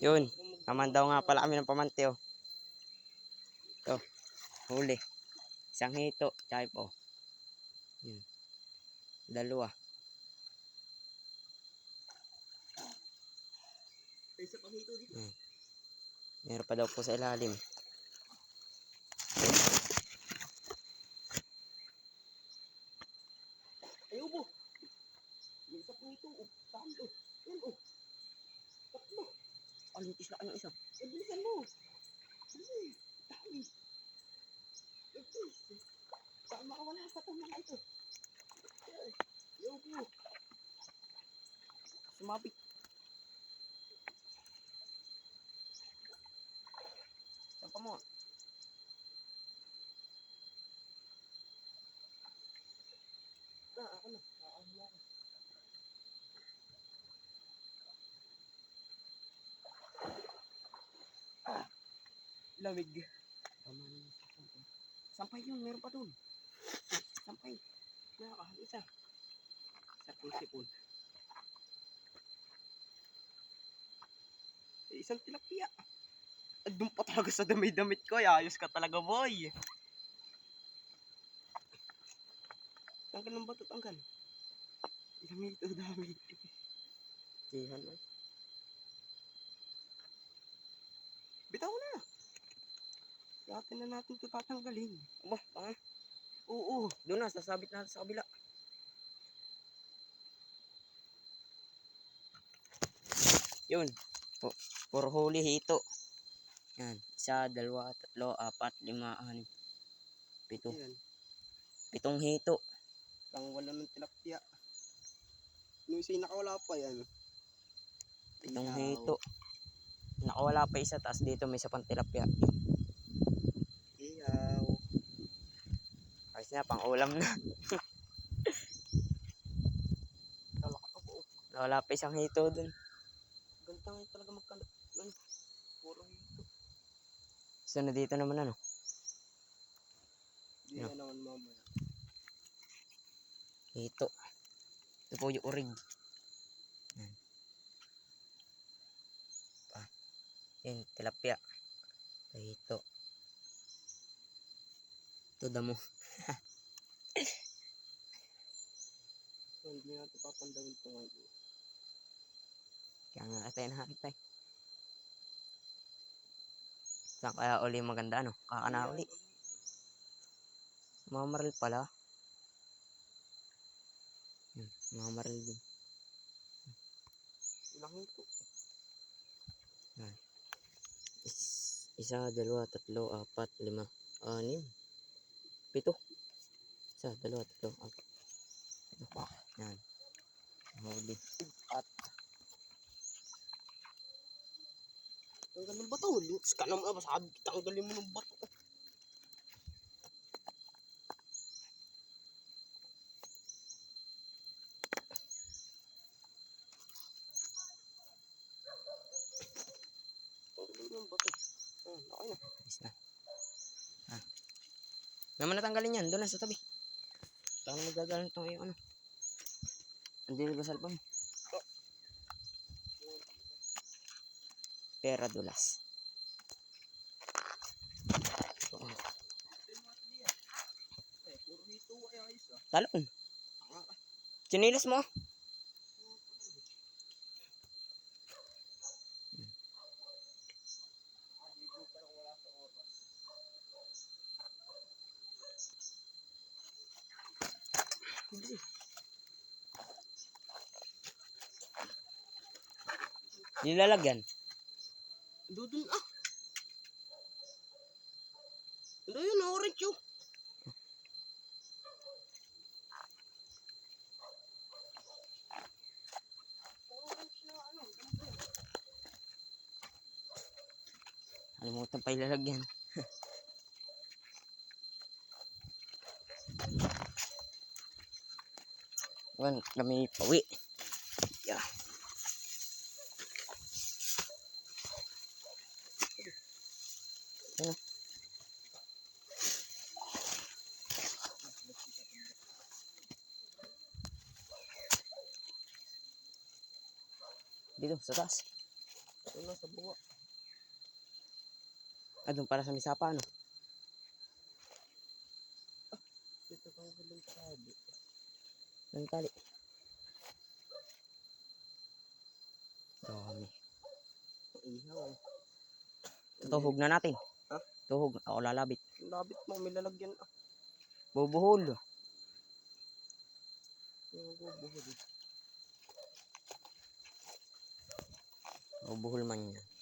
Yun. Naman daw nga pala kami ng pamante, oh. Ito. Huli. Isang hito. Tsaka po. Yun. Dalawa. Meron pa daw po sa ilalim. Ayaw mo. May isa pang ito. Saan o? Yan o. Tatlo. Alintis na ka ng isa. Bilisan mo. Dami. Saan makawala sa itong mga ito? Ayaw mo. Sumabit. Saan pa mo? Ako na. Nakakahula ka. Lamig. Sampay yun, meron pa dun. Sampay. Isa. Sa sipon. Isang tilapia. Doon pa talaga sa damit ko. Ayos ka talaga, boy. Tanggal ng bato, tanggal. Dami ito, dami. Jihan ay. Bitaw na. Yakin na natin ito tatanggalin. Aba, tanga. Oo, doon na, sasabit natin sa kabila. Yun. Puro huli hito. Yan. Isa, dalawa, tatlo, apat, lima, anim. Pito. Ayan. 7 hito. Pang wala ng tilapia. Yung isa nakawala pa yan. 7 hito. Nakawala pa isa, taas dito may isa pang tilapia. Iyaw. Ayos na, pang ulam na. Nawala pa isang hito dun. Ganda nga talaga magkalat. Puro hito. So na dito naman ano. Hindi na naman mamaya. Hito. Ito po yung urig. Yan. Yan, tilapia. Hito. Ito damo. Hindi natin papandawin ito ngayon. Kaya nga tayo nakakita eh. Saan kaya uli maganda ano? Kakana uli. Mamaril pala. Mamaril din. Ilang hito. Isa, dalawa, tatlo, apat, lima, anim, 7. Isa, dalawa, tatlo, apat. Yan. Huli. At tanggal ng bato. Links ka naman. Masabi kita tanggalin mo ng bato. Tanggalin mo ng bato. Laki na. Ayos na. Naman natanggalin yan. Doon na sa tabi. Saan magagaling itong yung ano. Hindi nagkasal pa mo. Pera dulas. Talon. Chinilas mo. Nilalagyan. Dudun ah. Ano yun? Orange yun. Kalimutan pa ilalagyan. Wan, kami pawi. Yeah. Ano? Dito, sa taas. Ano sa buwa? Doon para sa misapa, ano? Dito kang galing sabi. Ang tali. Dami. Ihaw. Tuhog na natin. Ha? Tuhog. Ako lalabit. Labit mo, may lalagyan. Bubuhol. Yung bubuhod. Bubuhol man yan.